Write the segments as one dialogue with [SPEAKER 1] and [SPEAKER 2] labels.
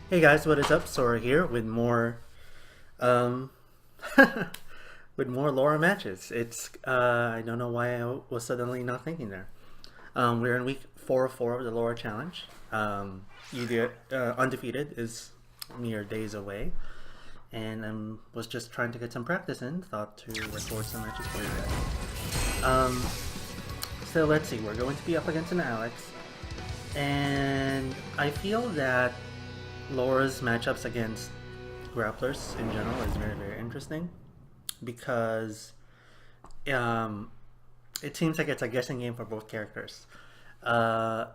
[SPEAKER 1] Hey guys, what is up? Sora here with more, um, with more Laura matches. I don't know why I was suddenly not thinking there. We're in week 4 of 4 of the Laura challenge. Undefeated is mere days away, and I was just trying to get some practice in. Thought to record some matches for you guys. So let's see. We're going to be up against an Alex, and I feel that Laura's matchups against grapplers in general is very, very interesting because it seems like it's a guessing game for both characters. I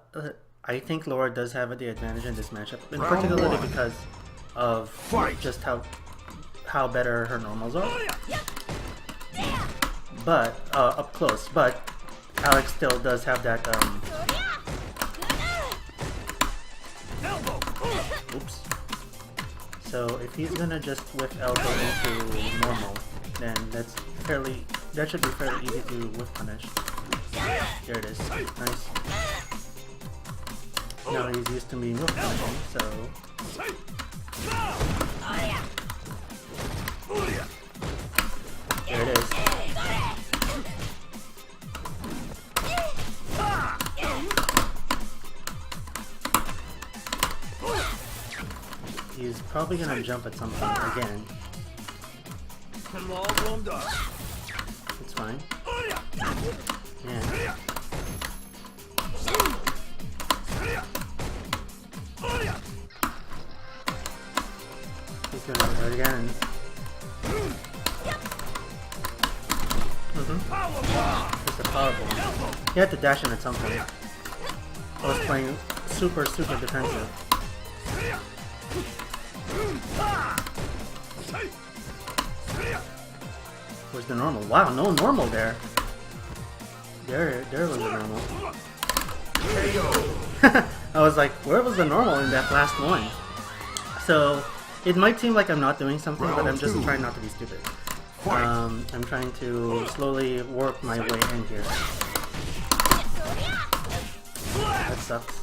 [SPEAKER 1] think Laura does have the advantage in this matchup, in particularly because of just how better her normals are. But up close, but Alex still does have that. Oops. So if he's gonna just whiff elbow into normal, then that should be fairly easy to whiff punish. There it is. Nice. Now he's used to being whiff punishing, so there it is. He's probably gonna jump at some point again. It's fine. Yeah. He's gonna do it again. It's a powerful. He had to dash in at some point. I was playing super defensive. Where's the normal? Wow, no normal there. There was the normal. I was like, where was the normal in that last one? So it might seem like I'm not doing something, but I'm just trying not to be stupid. I'm trying to slowly work my way in here. That sucks.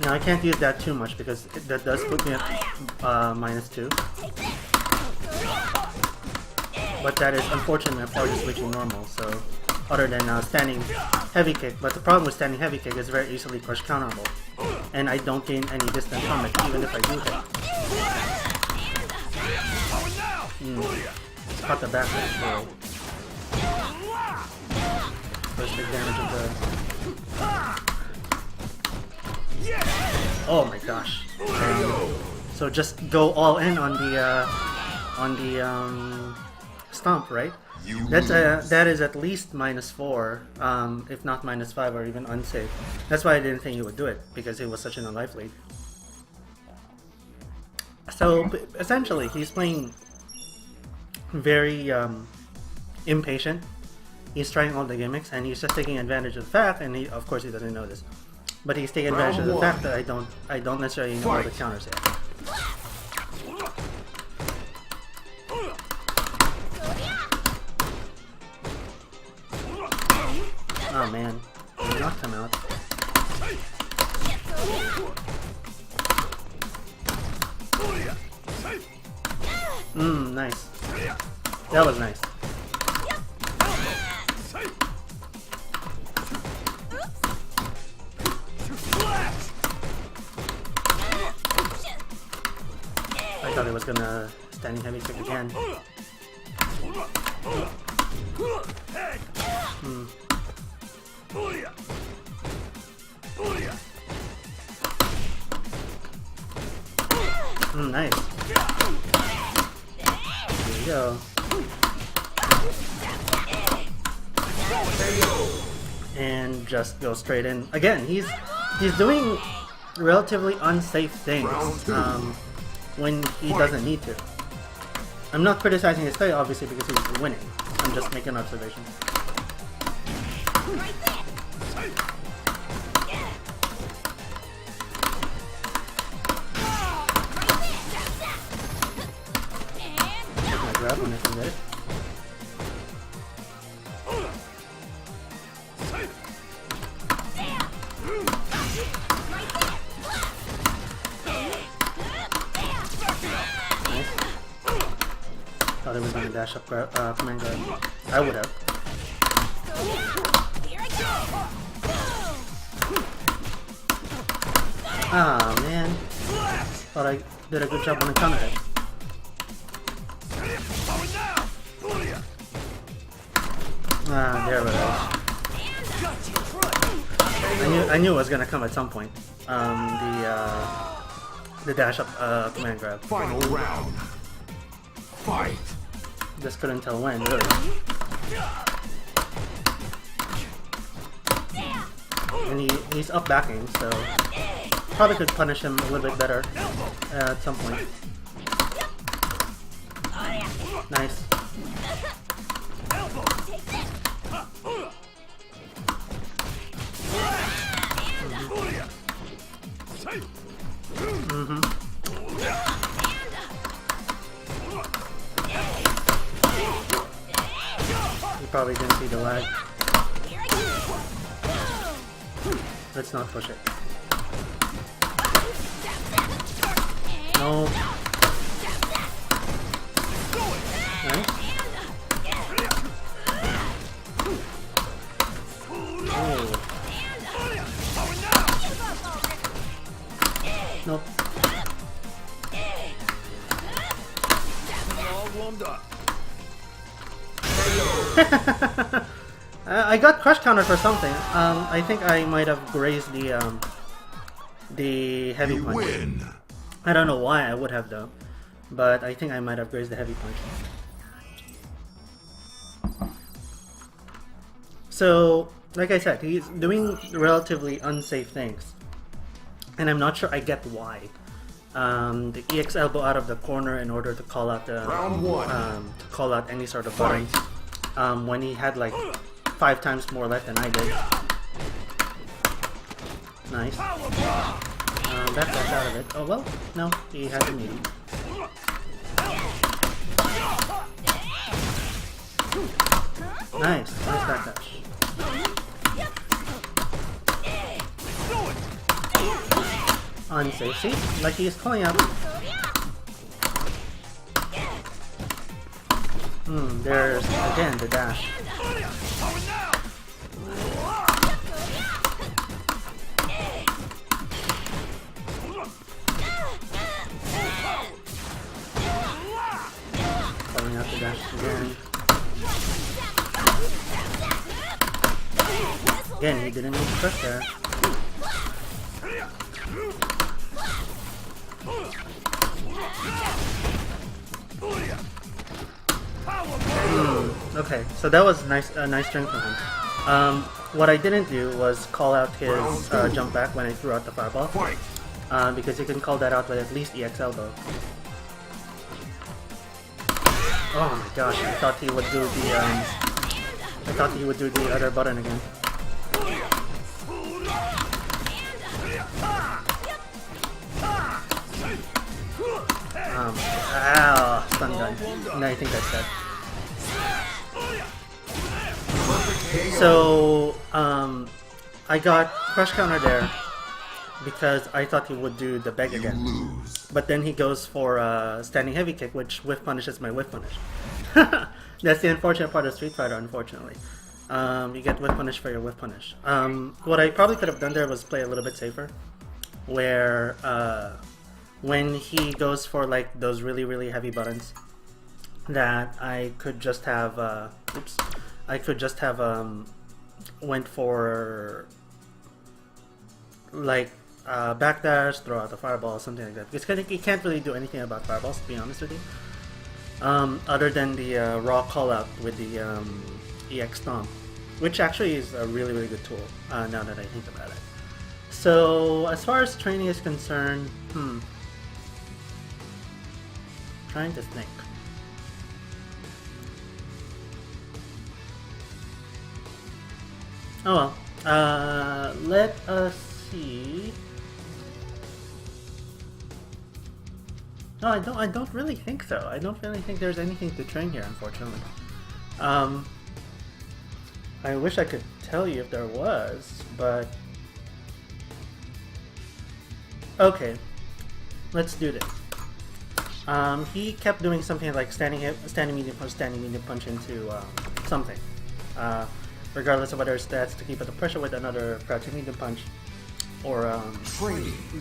[SPEAKER 1] Now I can't use that too much because that does put me at -2. But that is unfortunately part of switching normal, so other than standing heavy kick. But the problem with standing heavy kick is very easily crush counterable. And I don't gain any distance from it, even if I do hit. Caught the back roll. First big damage of the... Oh my gosh. So just go all in on the stomp, right? That is at least -4, if not -5 or even unsafe. That's why I didn't think he would do it, because he was such in a life lead. So essentially he's playing very impatient. He's trying all the gimmicks and he's just taking advantage of the fact, and of course he doesn't know this, but he's taking advantage of the fact that I don't necessarily know all the counters yet. Oh man, he did not come out. Nice. That was nice. I thought he was gonna standing heavy kick again. Nice. Here we go. And just go straight in. Again, he's doing relatively unsafe things when he doesn't need to. I'm not criticizing his play, obviously, because he's winning. I'm just making an observation. grab when I can get it. Nice. Thought it was gonna dash up command grab. I would have. Ah man. Thought I did a good job on the counter hit. Ah, there it is. I knew it was gonna come at some point. The dash up command grab.
[SPEAKER 2] Final round. Fight.
[SPEAKER 1] Just couldn't tell when, really. And he's up backing, so probably could punish him a little bit better at some point. Nice. Mm-hmm. You probably didn't see the lag. Let's not push it. No. Nice. Oh. Nope. I got crush counter for something. I think I might have grazed the heavy punch.
[SPEAKER 2] Win.
[SPEAKER 1] I don't know why I would have though, but I think I might have grazed the heavy punch. So, like I said, he's doing relatively unsafe things, and I'm not sure I get why. The EX elbow out of the corner in order to call out the
[SPEAKER 2] Round one.
[SPEAKER 1] To call out any sort of buttons. When he had like 5 times more life than I did. Nice. Backdash out of it. Oh well, no, he had the meeting. Nice, nice backdash. Unsafe. See? Like he is calling out. There's again the dash. Calling out the dash again. Again, he didn't need to push there. Okay, so that was nice, a nice turn from him. What I didn't do was call out his jump back when I threw out the fireball, because you can call that out with at least EX elbow. Oh my gosh! I thought he would do the other button again. Ow! Stun gun. No, I think that's dead. So, I got crush counter there because I thought he would do the beg again. But then he goes for a standing heavy kick, which whiff punishes my whiff punish. That's the unfortunate part of Street Fighter, unfortunately. You get whiff punish for your whiff punish. What I probably could have done there was play a little bit safer, where when he goes for like those really heavy buttons, that I could just have went for like backdash, throw out the fireball, something like that. Because he can't really do anything about fireballs, to be honest with you. Other than the raw call out with the EX stomp, which actually is a really good tool now that I think about it. So as far as training is concerned, trying to think. Oh well, let us see. No, I don't really think so. I don't really think there's anything to train here, unfortunately. I wish I could tell you if there was, but okay, let's do this. He kept doing something like standing medium punch into something. Regardless of whether it's stats to keep up the pressure with another crouching medium punch, or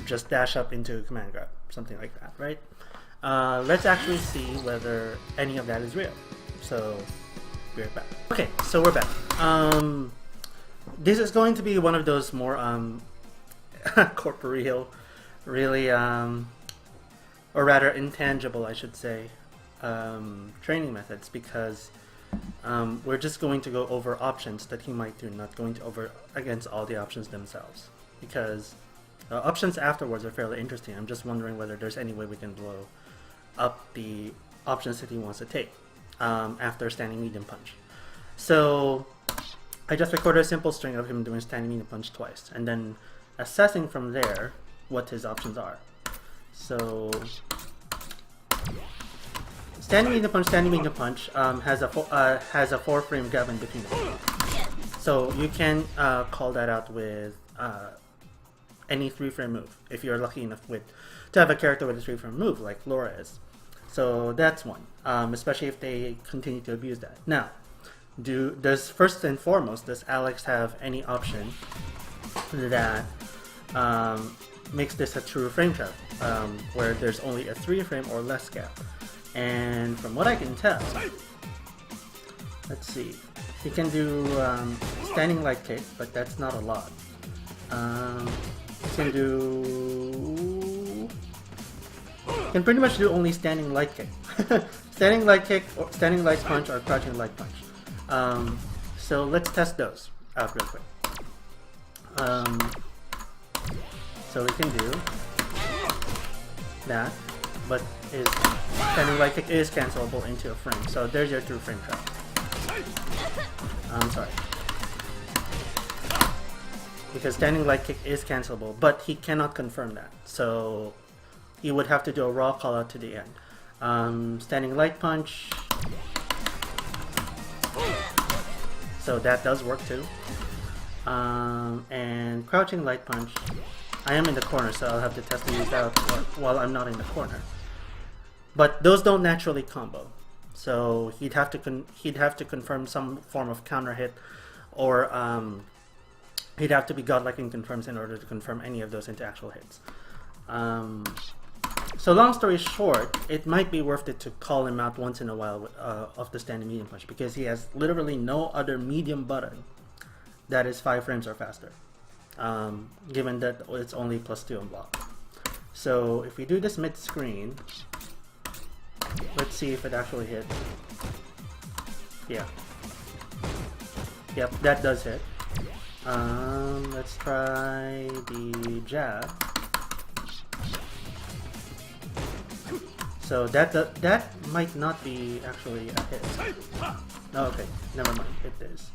[SPEAKER 1] just dash up into command grab, something like that, right? Let's actually see whether any of that is real. So, be right back. Okay, so we're back. This is going to be one of those more corporeal, really, or rather intangible, I should say, training methods, because we're just going to go over options that he might do, not going to over against all the options themselves, because options afterwards are fairly interesting. I'm just wondering whether there's any way we can blow up the options that he wants to take after standing medium punch. So I just recorded a simple string of him doing standing medium punch twice, and then assessing from there what his options are. So standing medium punch has a 4-frame gap in between them. So you can call that out with any 3-frame move if you're lucky enough to have a character with a 3-frame move like Laura is. So that's one, especially if they continue to abuse that. Now, does first and foremost, does Alex have any option that makes this a true frame trap, where there's only a 3-frame or less gap? And from what I can tell, let's see, he can do standing light kick, but that's not a lot. He can pretty much do only standing light kick. Standing light kick, or standing light punch, or crouching light punch. So let's test those out real quick. So we can do that, but his standing light kick is cancelable into a frame. So there's your true frame trap. I'm sorry. Because standing light kick is cancelable, but he cannot confirm that. So he would have to do a raw call out to the end. Standing light punch. So that does work too. And crouching light punch. I am in the corner, so I'll have to test these out while I'm not in the corner. But those don't naturally combo. So he'd have to confirm some form of counter hit, or he'd have to be godlike in confirms in order to confirm any of those into actual hits. So long story short, it might be worth it to call him out once in a while of the standing medium punch, because he has literally no other medium button that is 5 frames or faster, given that it's only +2 on block. So if we do this mid-screen, let's see if it actually hit. Yeah. Yep, that does hit. Let's try the jab. So that might not be actually a hit. Oh, okay, never mind, it is.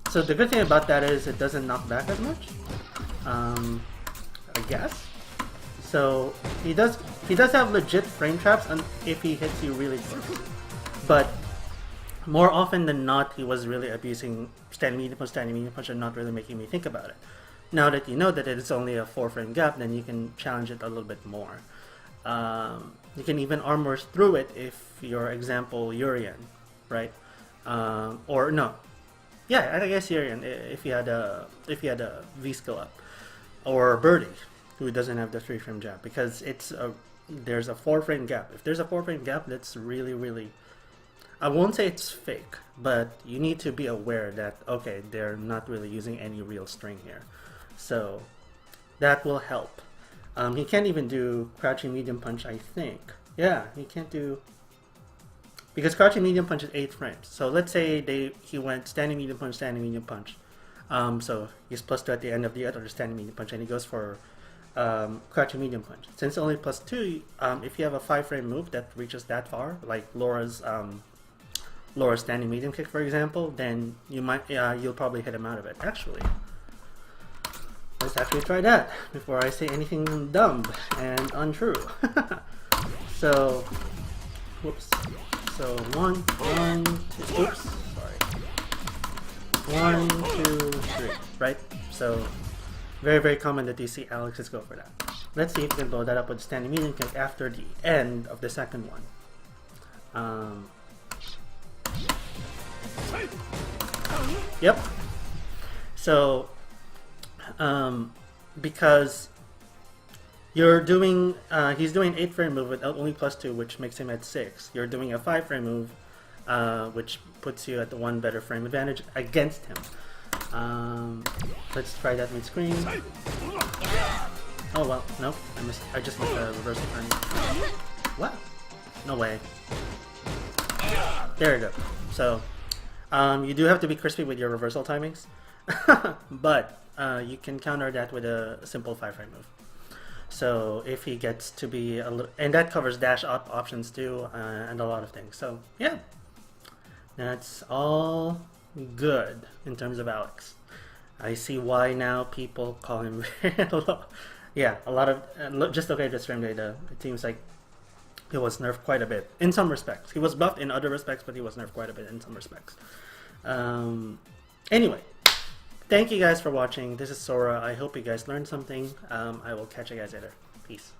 [SPEAKER 1] So the good thing about that is it doesn't knock back as much, I guess. So he does have legit frame traps, and if he hits you really close. But more often than not, he was really abusing standing medium punch, and not really making me think about it. Now that you know that it's only a 4-frame gap, then you can challenge it a little bit more. You can even armor through it if you're, example, Urian, right? Or no, yeah, I guess Urian if he had a V skill up, or Birdie, who doesn't have the 3-frame jab, because there's a 4-frame gap. If there's a 4-frame gap, that's really, I won't say it's fake, but you need to be aware that, okay, they're not really using any real string here. So that will help. He can't even do crouching medium punch, I think. Yeah, he can't do, because crouching medium punch is 8 frames. So let's say he went standing medium punch. So he's +2 at the end of the other standing medium punch, and he goes for crouching medium punch. Since only +2, if you have a 5-frame move that reaches that far, like Laura's standing medium kick, for example, then you'll probably hit him out of it. Actually, let's actually try that before I say anything dumb and untrue. So, whoops. So 1, 2, oops, sorry. 1, 2, 3, right? So, very, very common that you see Alex's go for that. Let's see if we can blow that up with standing medium kick after the end of the second one. Yep. So, because you're doing, he's doing 8 frame move with only +2, which makes him at 6. You're doing a 5 frame move, which puts you at the 1 better frame advantage against him. Let's try that mid-screen. Oh well, nope, I just missed a reversal turn. What? No way. There you go. So, you do have to be crispy with your reversal timings, but you can counter that with a simple 5 frame move. So if he gets to be a little, and that covers dash up options too, and a lot of things. So yeah, that's all good in terms of Alex. I see why now people call him yeah, a lot of just okay this frame data. It seems like he was nerfed quite a bit in some respects. He was buffed in other respects, but he was nerfed quite a bit in some respects. Anyway, thank you guys for watching. This is Sora. I hope you guys learned something. I will catch you guys later. Peace.